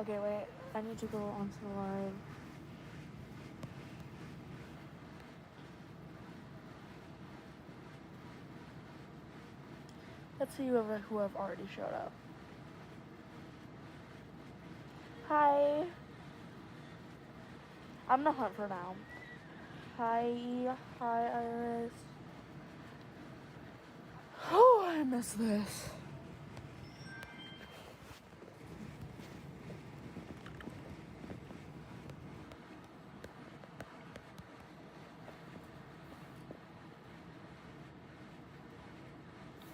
Okay, wait. I need to go onto the live. Let's see who have already showed up. Hi. I'm gonna hunt for now. Hi, Iris. Oh, I miss this.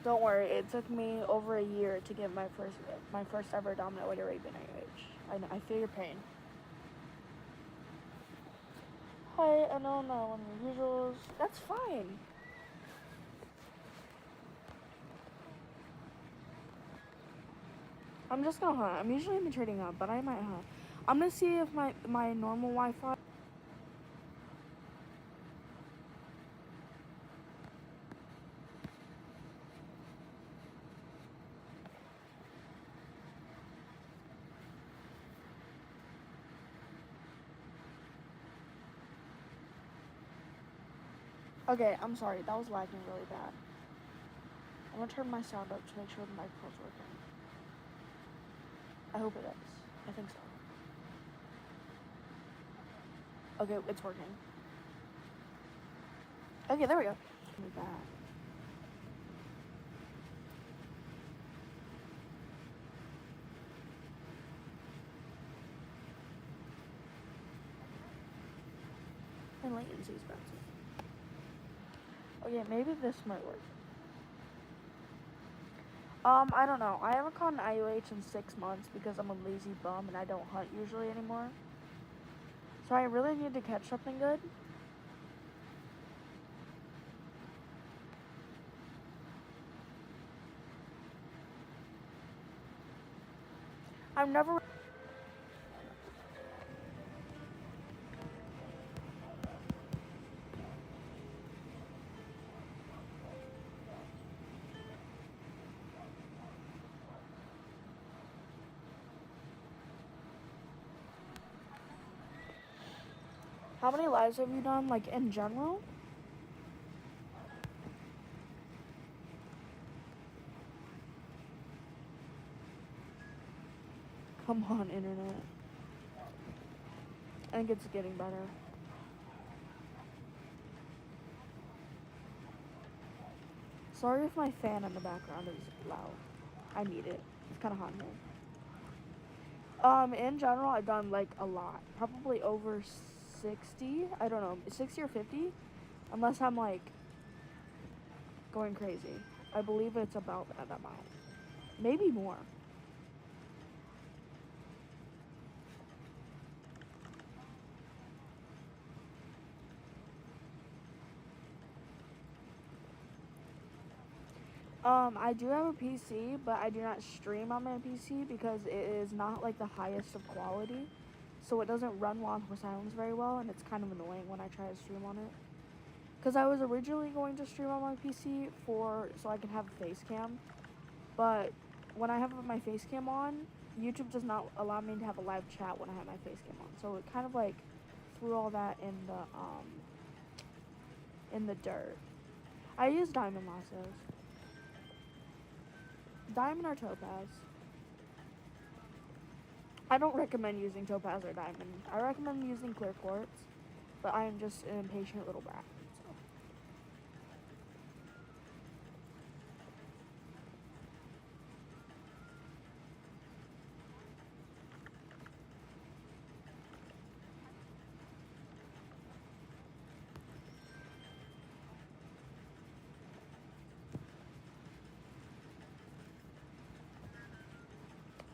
Don't worry, it took me over a year to get my first ever dominant weight Arabian AH. I feel your pain. Hi, I know not one of your usuals. That's fine. I'm just gonna hunt. I'm usually in the trading hub, but I might hunt. I'm gonna see if my normal Wi-Fi. Okay, I'm sorry. That was lagging really bad. I'm gonna turn my sound up to make sure the microphone's working. I hope it is. I think so. Okay, it's working. Okay, there we go. Really bad. And latency's bad too. Okay, maybe this might work. I don't know. I haven't caught an IUH in 6 months because I'm a lazy bum and I don't hunt usually anymore. So I really need to catch something good. I've never... How many lives have you done, like, in general? Come on, internet. I think it's getting better. Sorry if my fan in the background is loud. I need it. It's kind of hot in here. In general, I've done, like, a lot. Probably over 60. I don't know. 60 or 50? Unless I'm, like, going crazy. I believe it's about that amount. Maybe more. I do have a PC, but I do not stream on my PC because it is not like the highest of quality. So it doesn't run while on silence very well, and it's kind of annoying when I try to stream on it. Because I was originally going to stream on my PC so I can have a face cam. But when I have my face cam on, YouTube does not allow me to have a live chat when I have my face cam on. So it kind of like threw all that in the dirt. I use diamond lassos. Diamond or topaz? I don't recommend using topaz or diamond. I recommend using clear quartz, but I am just an impatient little brat. So.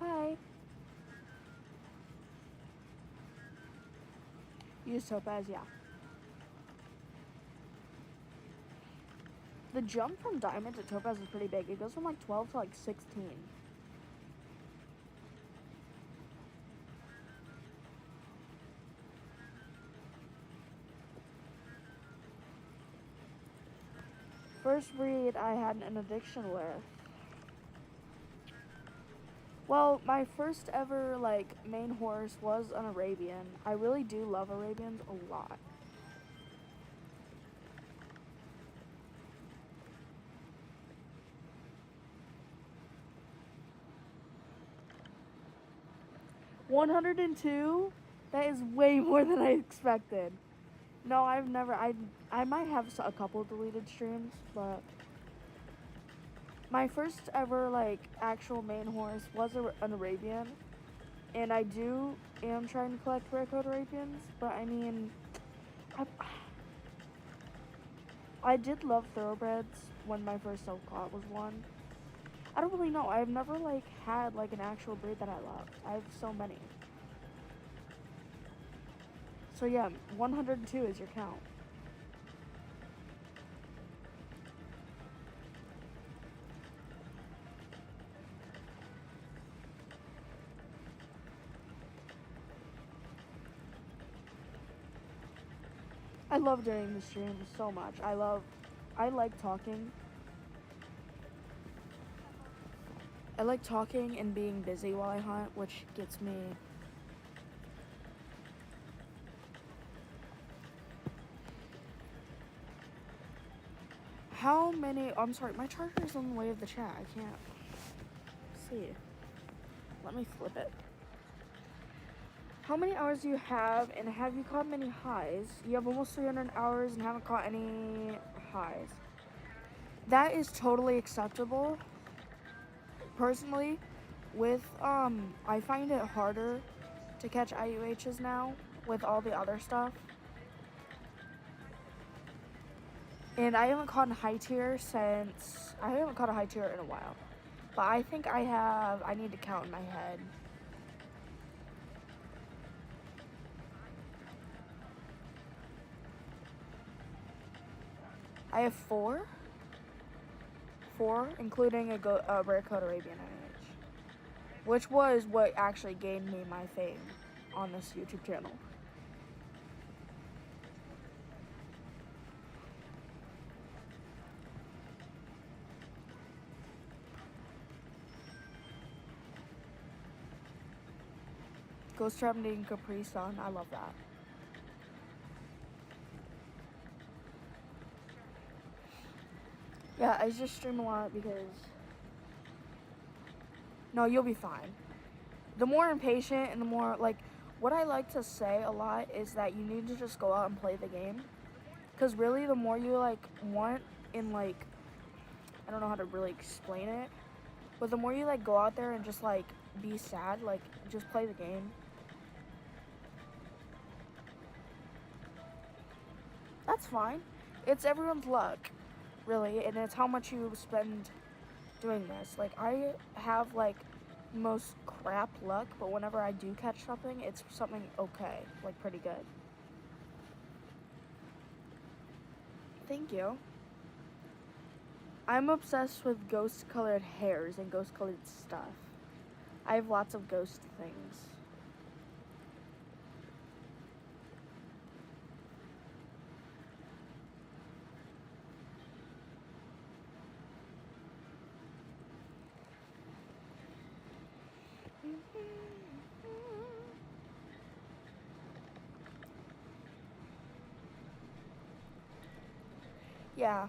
Hi. Use topaz, yeah. The jump from diamond to topaz is pretty big. It goes from like 12 to like 16. First breed I had an addiction with Well, my first ever like main horse was an Arabian. I really do love Arabians a lot. $102? That is way more than I expected. No, I've never. I might have a couple deleted streams, but my first ever like actual main horse was an Arabian, and I am trying to collect rare code Arabians. But I mean, I, I did love thoroughbreds when my first self caught was one. I don't really know. I've never like had like an actual breed that I loved. I have so many. So yeah, 102 is your count. I love doing the streams so much. I like talking. I like talking and being busy while I hunt, which gets me. How many? I'm sorry, my charger's on the way of the chat. I can't see. Let me flip it. How many hours do you have, and have you caught many highs? You have almost 300 hours and haven't caught any highs. That is totally acceptable. Personally, I find it harder to catch IUHs now with all the other stuff. And I haven't caught a high tier I haven't caught a high tier in a while. But I think I need to count in my head. I have four, including a rare code Arabian IH, which was what actually gained me my fame on this YouTube channel. Ghost Trap and Capri Sun, I love that. Yeah, I just stream a lot because... No, you'll be fine. The more impatient and the more, like, what I like to say a lot is that you need to just go out and play the game. Because really, the more you, like, want and, like, I don't know how to really explain it, but the more you, like, go out there and just, like, be sad, like, just play the game. That's fine. It's everyone's luck, really, and it's how much you spend doing this. Like, I have, like, most crap luck, but whenever I do catch something, it's something okay, like, pretty good. Thank you. I'm obsessed with ghost-colored hairs and ghost-colored stuff. I have lots of ghost things. Yeah.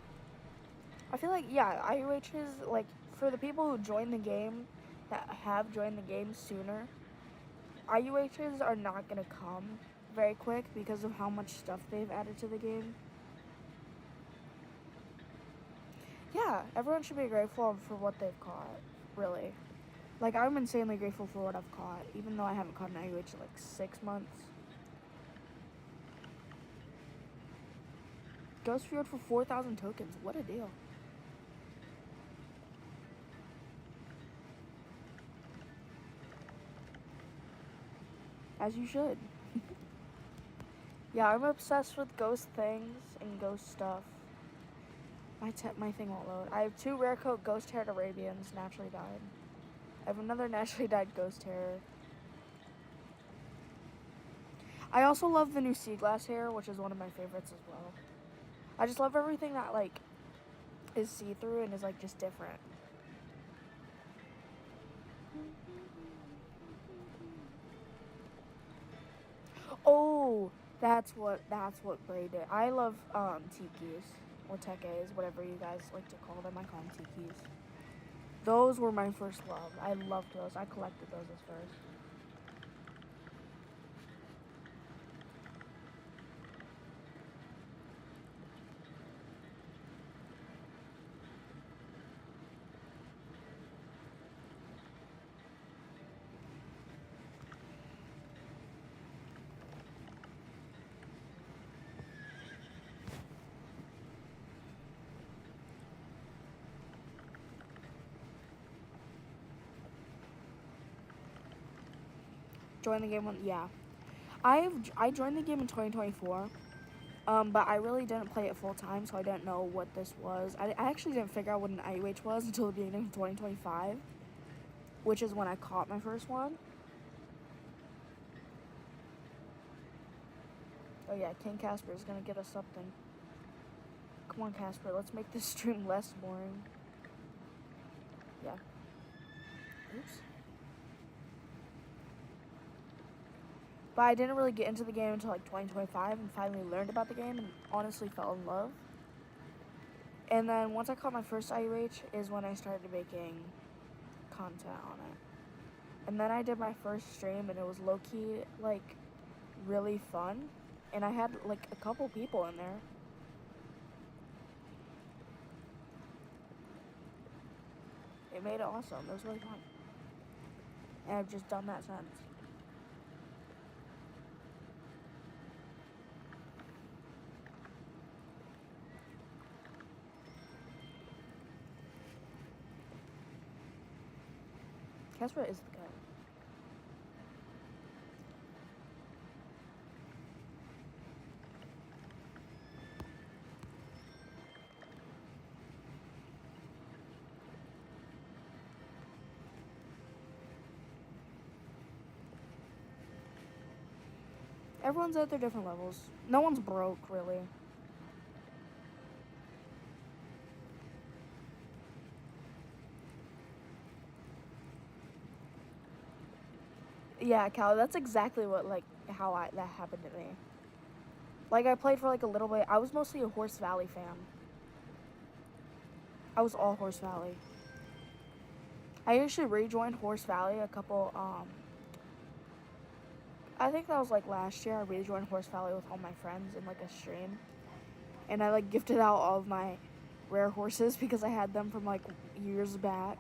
I feel like, yeah, IUHs, like, for the people who join the game, that have joined the game sooner, IUHs are not going to come very quick because of how much stuff they've added to the game. Yeah, everyone should be grateful for what they've caught, really. Like, I'm insanely grateful for what I've caught, even though I haven't caught an IUH in, like, 6 months. Ghost Fjord for 4,000 tokens. What a deal. As you should. Yeah, I'm obsessed with ghost things and ghost stuff. My thing won't load. I have 2 rare coat ghost haired Arabians naturally died. I have another naturally died ghost hair. I also love the new sea glass hair, which is one of my favorites as well. I just love everything that, like, is see-through and is, like, just different. Oh, that's what Bray did. I love tikis or tekes, whatever you guys like to call them. I call them tikis. Those were my first love. I loved those. I collected those as first. Join the game yeah. I joined the game in 2024. But I really didn't play it full time, so I didn't know what this was. I actually didn't figure out what an IUH was until the beginning of 2025, which is when I caught my first one. Oh yeah, King Casper is gonna get us something. Come on, Casper, let's make this stream less boring. Yeah. Oops. But I didn't really get into the game until like 2025 and finally learned about the game and honestly fell in love. And then once I caught my first IUH is when I started making content on it. And then I did my first stream and it was low-key like really fun. And I had like a couple people in there. It made it awesome. It was really fun. And I've just done that since. Casper is the guy. Everyone's at their different levels. No one's broke, really. Yeah, Cal, that's exactly what, like, how that happened to me. Like, I played for, like, a little bit. I was mostly a Horse Valley fan. I was all Horse Valley. I actually rejoined Horse Valley a couple, I think that was, like, last year. I rejoined Horse Valley with all my friends in, like, a stream. And I, like, gifted out all of my rare horses because I had them from, like, years back.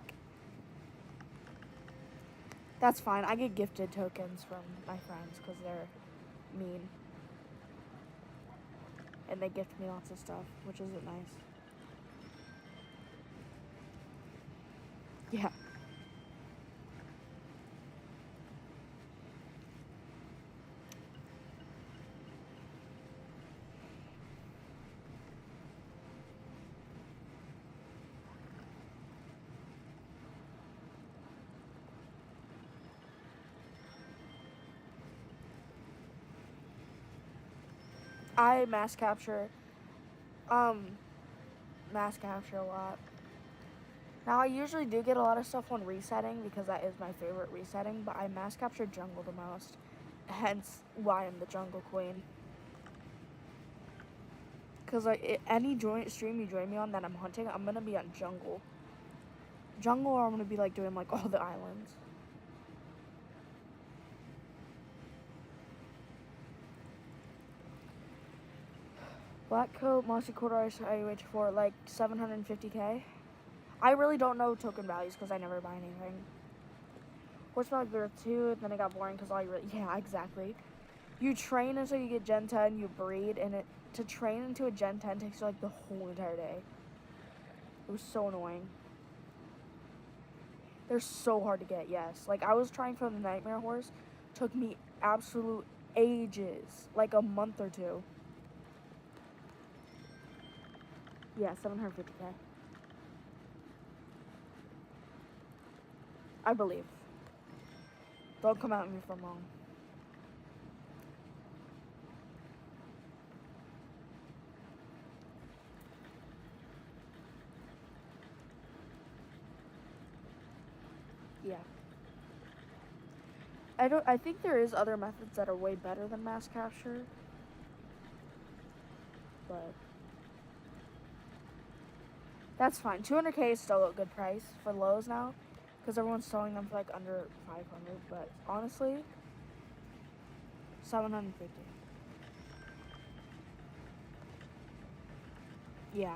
That's fine. I get gifted tokens from my friends because they're mean. And they gift me lots of stuff, which isn't nice. Yeah. I mass capture a lot. Now I usually do get a lot of stuff on resetting because that is my favorite resetting, but I mass capture jungle the most, hence why I'm the jungle queen. Cause like any stream you join me on that I'm hunting, I'm gonna be on jungle, or I'm gonna be like doing like all the islands. Black coat, mossy quarter ice IUH for like 750k. I really don't know token values because I never buy anything. Horseback there too, then it got boring because yeah, exactly. You train until you get Gen 10, you breed, and to train into a Gen 10 takes you like the whole entire day. It was so annoying. They're so hard to get, yes. Like I was trying for the Nightmare Horse, took me absolute ages, like a month or two. Yeah, 750k. I believe. Don't come at me if I'm wrong. Yeah. I think there is other methods that are way better than mass capture, but that's fine. 200K is still a good price for lows now, because everyone's selling them for like under 500. But honestly, 750. Yeah.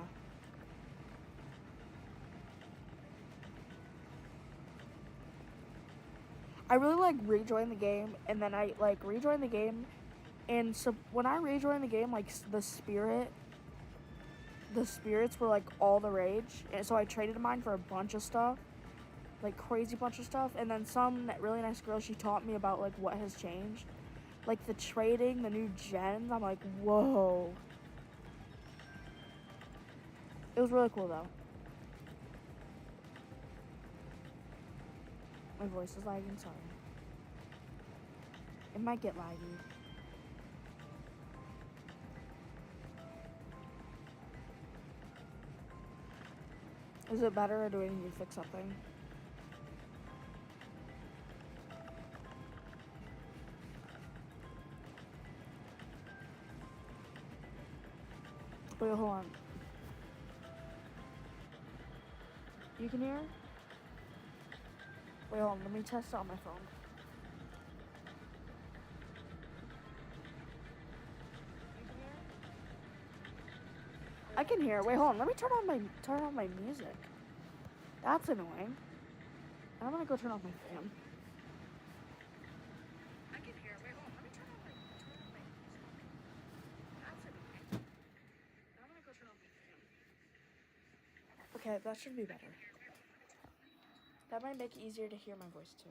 I really like rejoin the game, and then I like rejoin the game, and so when I rejoined the game, like the spirits were like all the rage, and so I traded mine for a bunch of stuff, like crazy bunch of stuff, and then some really nice girl, she taught me about like what has changed, like the trading, the new gens. I'm like, whoa. It was really cool though. My voice is lagging, sorry. It might get laggy. Is it better, or do we need to fix something? Wait, hold on. You can hear? Wait, hold on. Let me test it on my phone. I can hear. Wait, hold on. Let me turn on my music. That's annoying. I'm gonna go turn off my fan. I can hear. Wait, hold on. Let me turn on my music. That's annoying. I'm gonna go turn off my fan. Okay, that should be better. That might make it easier to hear my voice too,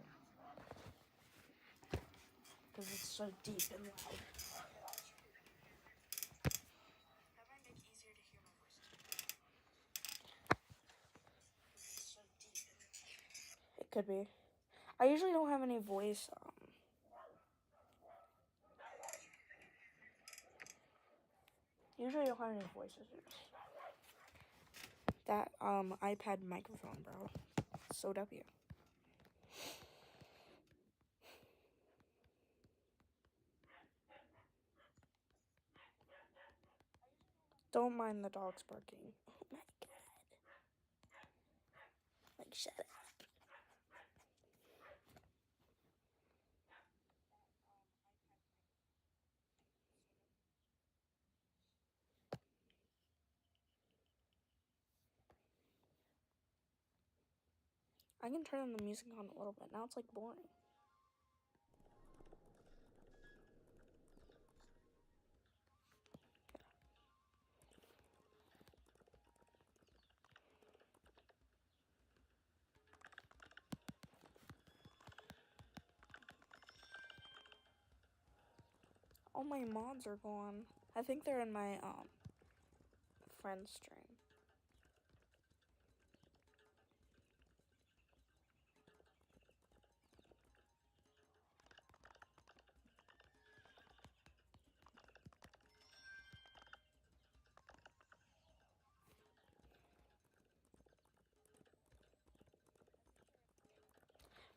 because it's so deep and loud. That might make it easier to hear my voice too. It's so deep and loud. It could be. I usually don't have any voice. Usually I don't have any voice issues. That iPad microphone, bro. So W. Don't mind the dogs barking. Oh my god. Like, shut up. I can turn the music on a little bit. Now it's like boring. All my mods are gone. I think they're in my friend stream.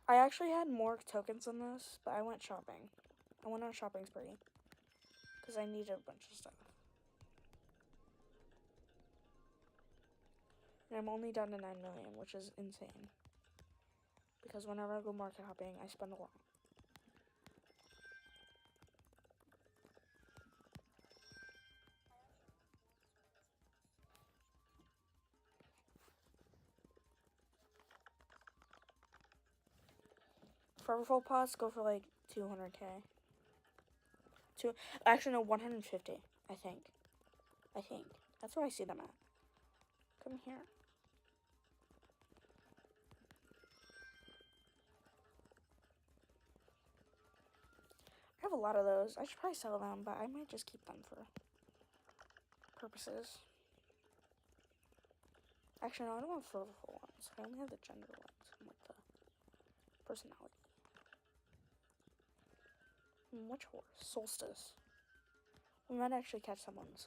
I actually had more tokens than this, but I went shopping. I went on a shopping spree because I needed a bunch of stuff. And I'm only down to 9 million, which is insane. Because whenever I go market hopping, I spend a lot. For full pots, go for like 200K. Actually, no, 150, I think. That's where I see them at. Come here. I have a lot of those. I should probably sell them, but I might just keep them for purposes. Actually, no, I don't want flavorful ones. I only have the gender ones. I'm like the personality. Which horse? Solstice. We might actually catch something with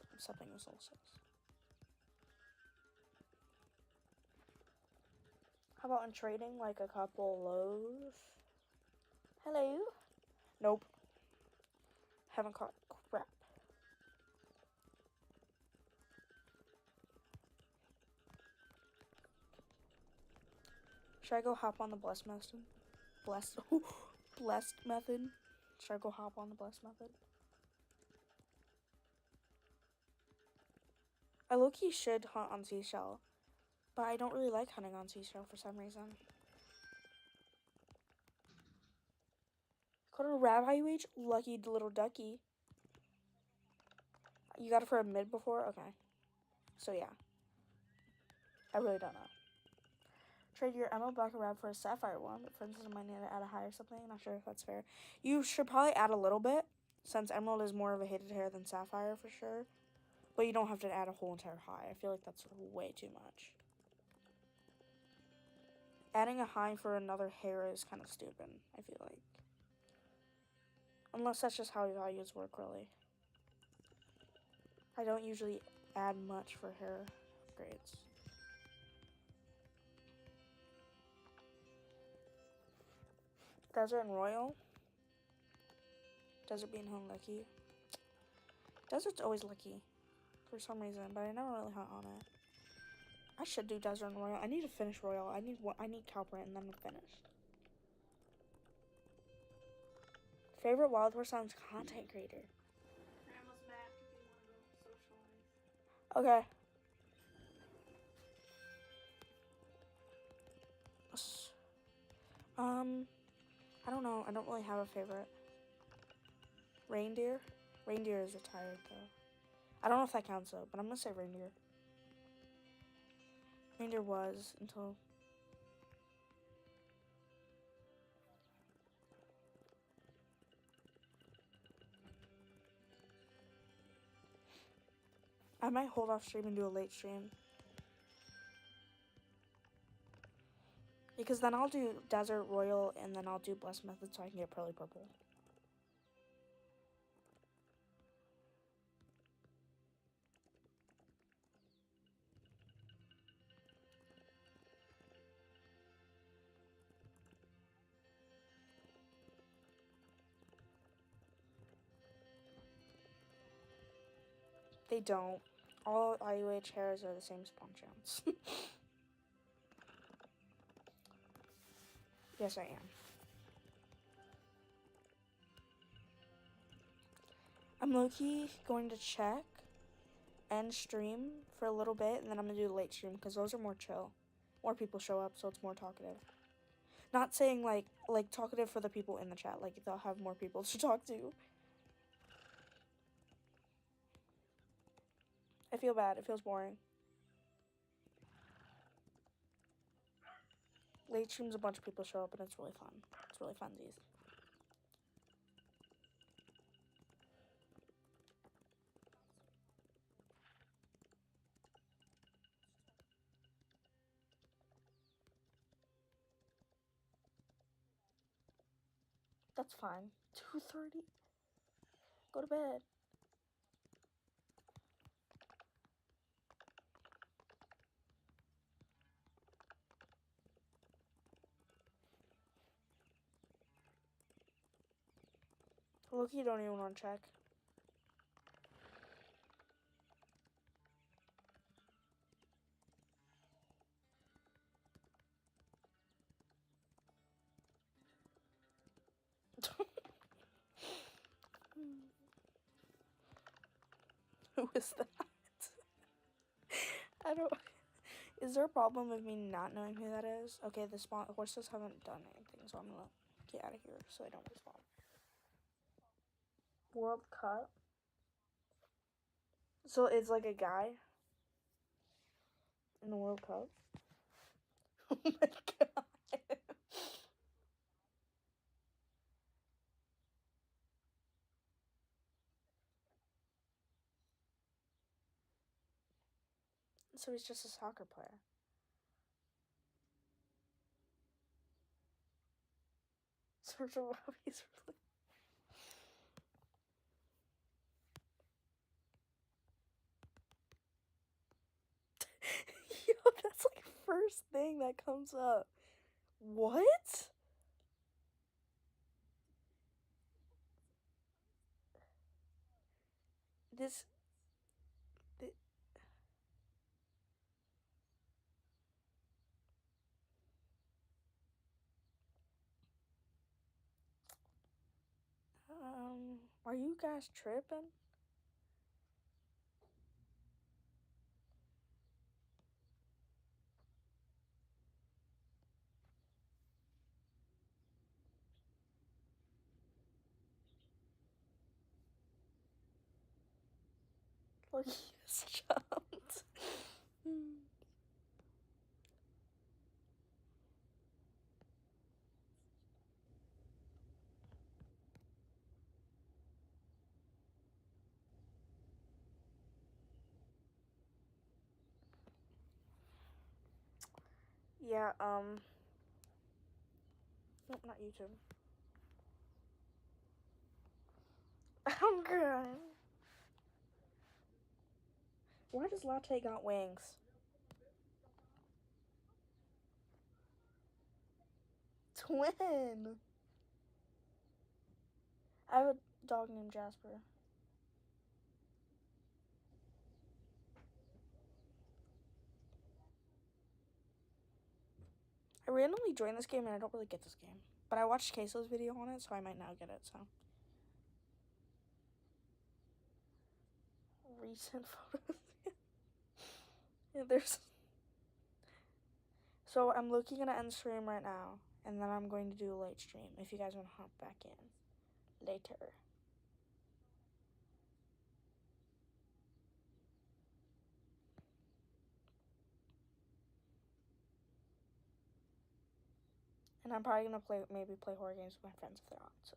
Solstice. How about in trading, like a couple lows? Hello. Nope. Haven't caught crap. Should I go hop on the blessed method? Blessed method? Should I go hop on the blessed method? I low-key should hunt on seashell, but I don't really like hunting on seashell for some reason. Caught a rabbi wage? Lucky little ducky. You got it for a mid before? Okay. So yeah. I really don't know. Trade your emerald black rab for a sapphire one, but for instance, I might need to add a high or something. Not sure if that's fair. You should probably add a little bit, since emerald is more of a hated hair than sapphire for sure. But you don't have to add a whole entire high. I feel like that's way too much. Adding a high for another hair is kind of stupid, I feel like. Unless that's just how your values work, really. I don't usually add much for hair upgrades. Desert and Royal. Desert being home lucky. Desert's always lucky for some reason, but I never really hunt on it. I should do Desert and Royal. I need to finish Royal. I need Calprint and then I'm finished. Favorite Wild Horse Sounds content creator. Grandma's back if you want to go socialize. Okay. I don't know. I don't really have a favorite. Reindeer? Reindeer is retired though. I don't know if that counts though, but I'm gonna say reindeer. Reindeer was until... I might hold off stream and do a late stream. Because then I'll do Desert Royal and then I'll do Blessed Method so I can get Pearly Purple. They don't. All IUH hairs are the same spawn chance. Yes, I am. I'm low-key going to check and stream for a little bit, and then I'm going to do the late stream, because those are more chill. More people show up, so it's more talkative. Not saying, like talkative for the people in the chat. Like, they'll have more people to talk to. I feel bad. It feels boring. Late streams, a bunch of people show up, and it's really fun. It's really funsies. That's fine. 2:30? Go to bed. Look, you don't even want to check. Who is that? I don't... Is there a problem with me not knowing who that is? Okay, the horses haven't done anything, so I'm gonna get out of here so they don't respawn. World Cup? So it's like a guy in the World Cup? Oh my god. So he's just a soccer player. Sergio Robbie's really... Yo, that's like first thing that comes up. What? This. Are you guys tripping? Look, he just jumped. Yeah, nope, not YouTube. I'm crying. Why does Latte got wings? Twin. I have a dog named Jasper. I randomly joined this game and I don't really get this game. But I watched Queso's video on it, so I might now get it, so. Recent photos. Yeah, there's. So I'm looking at end stream right now, and then I'm going to do a late stream if you guys want to hop back in later. And I'm probably gonna maybe play horror games with my friends if they're on, so.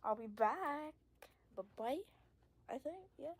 I'll be back. Bye-bye, I think, yeah.